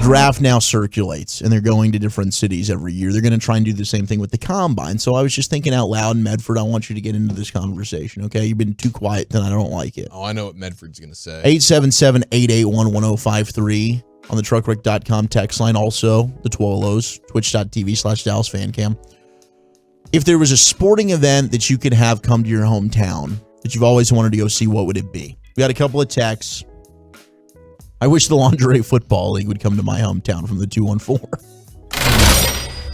draft now circulates, and they're going to different cities every year. They're going to try and do the same thing with the combine. So I was just thinking out loud, Medford, I want you to get into this conversation, okay? You've been too quiet, then I don't like it. Oh, I know what Medford's going to say. 877-881-1053 on the truckwreck.com text line. Also, the Twolos, twitch.tv/DallasFanCam. If there was a sporting event that you could have come to your hometown that you've always wanted to go see, what would it be? We got a couple of texts. I wish the Lingerie Football League would come to my hometown from the 214.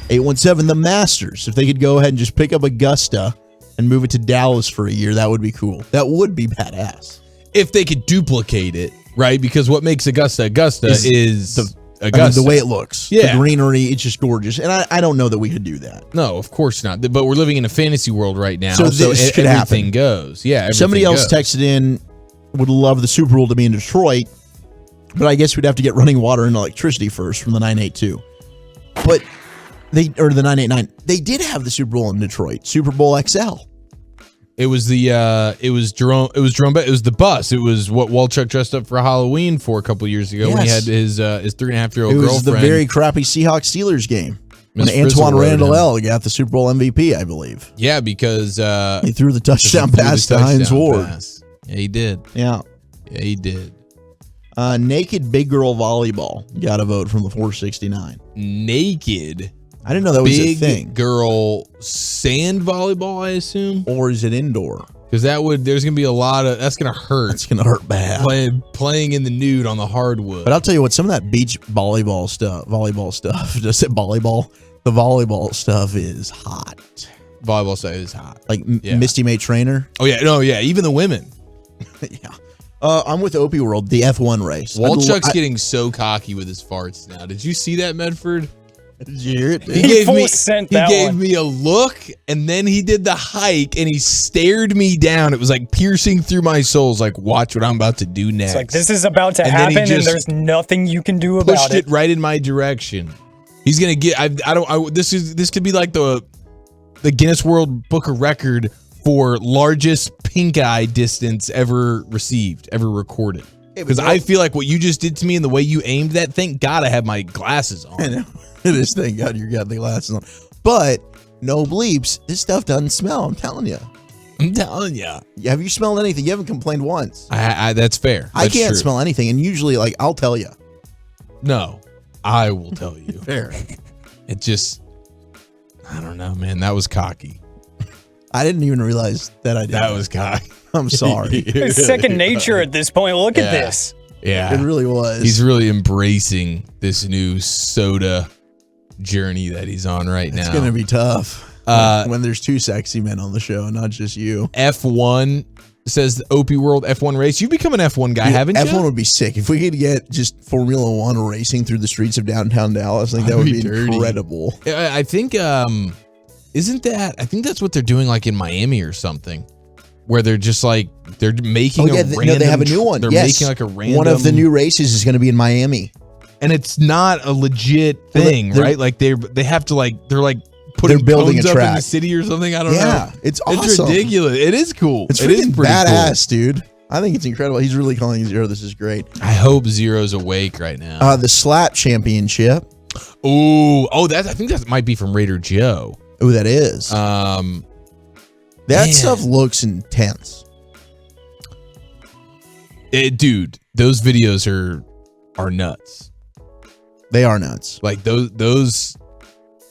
817, the Masters. If they could go ahead and just pick up Augusta and move it to Dallas for a year, that would be cool. That would be badass. If they could duplicate it, right? Because what makes Augusta is the Augusta. The way it looks. Yeah. The greenery, it's just gorgeous. And I don't know that we could do that. No, of course not. But we're living in a fantasy world right now. So this could everything happen. Goes. Yeah, everything Somebody else goes. texted in, would love the Super Bowl to be in Detroit, but I guess we'd have to get running water and electricity first from the 982. But the 989. They did have the Super Bowl in Detroit, Super Bowl XL. It was the Jerome. It was the bus. It was what Walchuk dressed up for Halloween for a couple years ago when he had his 3.5-year-old girlfriend. It was the very crappy Seahawks Steelers game when Miss Antoine Frizzle Randall L got the Super Bowl MVP, I believe. Yeah, because he threw the touchdown pass to Hines Ward. Yeah, he did. Yeah, he did. Naked big girl volleyball. Got a vote from the 469. Naked. I didn't know that was a thing. Big girl sand volleyball, I assume. Or is it indoor? Because there's gonna be a lot of that's gonna hurt. It's gonna hurt bad. Playing in the nude on the hardwood. But I'll tell you what, some of that beach volleyball stuff. Just say volleyball. The volleyball stuff is hot. Volleyball stuff is hot. Like Misty May Trainer. Oh yeah, no, yeah. Even the women. Yeah. I'm with Opie World, the F1 race. Walchuk's getting so cocky with his farts now. Did you see that, Medford? Did you hear it? He gave me a look, and then he did the hike, and he stared me down. It was like piercing through my soul. It's like, watch what I'm about to do next. It's like, this is about to happen, and there's nothing you can do about it. Pushed it right in my direction. He's gonna get. This could be like the Guinness World Book of Record for largest pink eye distance ever recorded. Because I feel like what you just did to me and the way you aimed that thing, gotta have my glasses on. I know. It is, thank God you got the glasses on. But no bleeps, this stuff doesn't smell. I'm telling you. Have you smelled anything? You haven't complained once. That's fair. I can't smell anything, and usually, like, I'll tell you. No, I will tell you. Fair. It just, I don't know, man. That was cocky. I didn't even realize that I did. That was cocky. I'm sorry. It's second nature at this point. Look at this. Yeah. It really was. He's really embracing this new soda journey that he's on right now. It's going to be tough when there's two sexy men on the show, not just you. F1 says the Opie World F1 race. You've become an F1 guy, haven't you? F1 would be sick. If we could get just Formula One racing through the streets of downtown Dallas, I think that would be incredible. I think, I think that's what they're doing like in Miami or something, where they're just like, they're making they have a new one. They're making like a random. One of the new races is going to be in Miami. And it's not a legit thing, right? Like they have to they're putting building cones a up track in the city or something. I don't know. Yeah, it's awesome. It's ridiculous. It is cool. It's pretty badass, cool. Dude. I think it's incredible. He's really calling Zero. This is great. I hope Zero's awake right now. The Slap Championship. I think that might be from Raider Joe. Oh, that is. That stuff looks intense. Dude, those videos are nuts. They are nuts. Like those.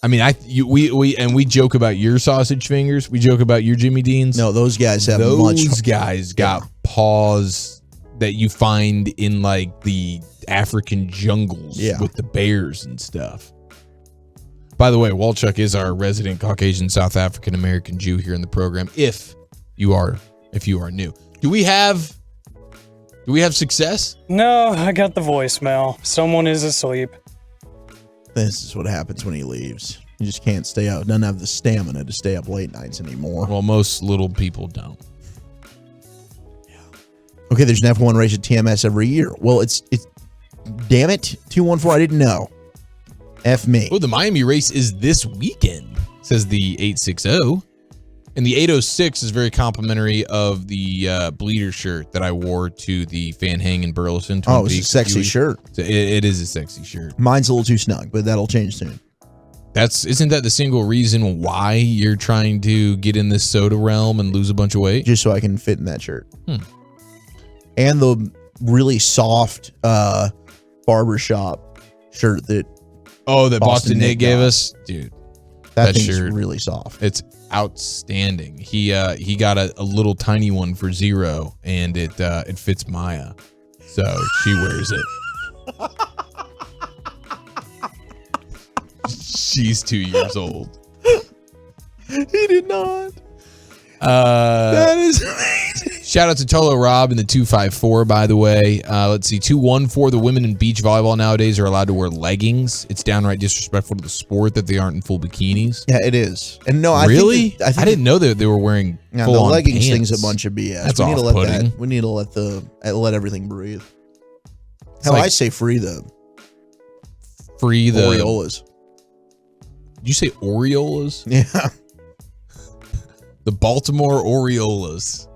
I mean, we joke about your sausage fingers. We joke about your Jimmy Deans. No, those guys have those guys got paws that you find in like the African jungles with the bears and stuff. By the way, Walchuk is our resident Caucasian South African American Jew here in the program. If you are new, do we have success? No, I got the voicemail. Someone is asleep. This is what happens when he leaves. You just can't stay out. Doesn't have the stamina to stay up late nights anymore. Well, most little people don't. Yeah. Okay, there's an F1 race at TMS every year. Well, it's damn it, 214. I didn't know. F me. Oh, the Miami race is this weekend, says the 860. And the 806 is very complimentary of the bleeder shirt that I wore to the Fan Hang in Burleson. Oh, it's a sexy shirt. So it is a sexy shirt. Mine's a little too snug, but that'll change soon. Isn't that the single reason why you're trying to get in this soda realm and lose a bunch of weight? Just so I can fit in that shirt. And the really soft barbershop shirt that Boston Nick gave us, dude. That thing's really soft. It's outstanding. He got a little tiny one for $0, and it fits Maya, so she wears it. She's 2 years old. He did not. That is amazing. Shout out to Tolo Rob in the 254, by the way. Let's see, 214. The women in beach volleyball nowadays are allowed to wear leggings. It's downright disrespectful to the sport that they aren't in full bikinis. Yeah, it is. And no, I think I didn't know that they were wearing full the on leggings pants. thing's a bunch of BS. That's off-putting. We need to let everything breathe. Hell, I say free the Orioles. Did you say Orioles? Yeah. The Baltimore Orioles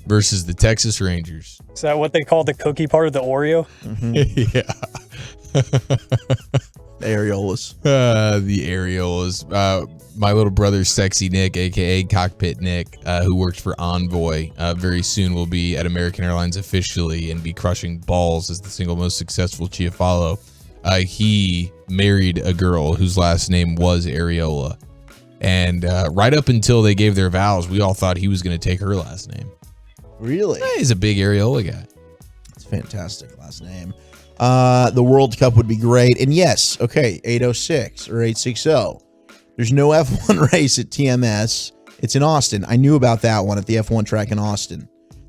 versus the Texas Rangers. Is that what they call the cookie part of the Oreo? Yeah. The Areolas. The Areolas. My little brother, Sexy Nick, a.k.a. Cockpit Nick, who works for Envoy, very soon will be at American Airlines officially and be crushing balls as the single most successful Chiafalo. He married a girl whose last name was Areola. And right up until they gave their vows, we all thought he was going to take her last name. Really? Yeah, he's a big Areola guy. It's a fantastic last name. The World Cup would be great. And yes, okay, 806 or 860. There's no F1 race at TMS. It's in Austin. I knew about that one at the F1 track in Austin.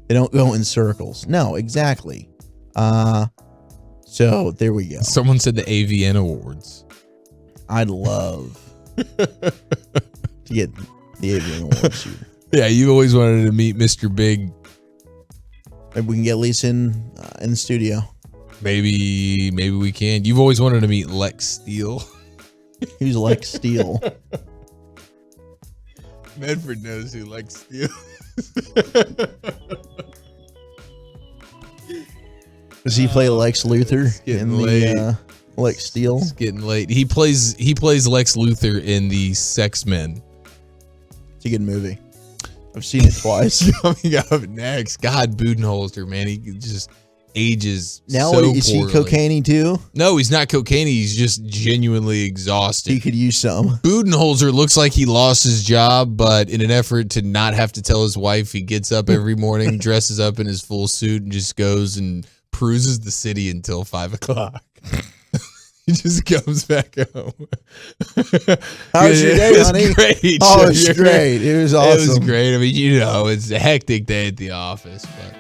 They don't go in circles. No, exactly. So there we go. Someone said the AVN Awards. I'd love to get the AVN Awards. Yeah, you always wanted to meet Mr. Big. Maybe we can get Lisa in the studio. Maybe we can. You've always wanted to meet Lex Steele. Who's Lex Steele? Medford knows who Lex Steele Does he play Lex Luthor in the Lex Steele? It's getting late. He plays Lex Luthor in the Sex Men. It's a good movie. I've seen it twice. Coming up next, God, Budenholzer, man, he just ages now. So Is he cocaine too? No, he's not cocaine. He's just genuinely exhausted. He could use some. Budenholzer looks like he lost his job, but in an effort to not have to tell his wife, he gets up every morning, dresses up in his full suit, and just goes and cruises the city until 5 o'clock. He just comes back home. How was your day, honey? Great. Oh, it was great. It was awesome. It was great. I mean, it's a hectic day at the office, but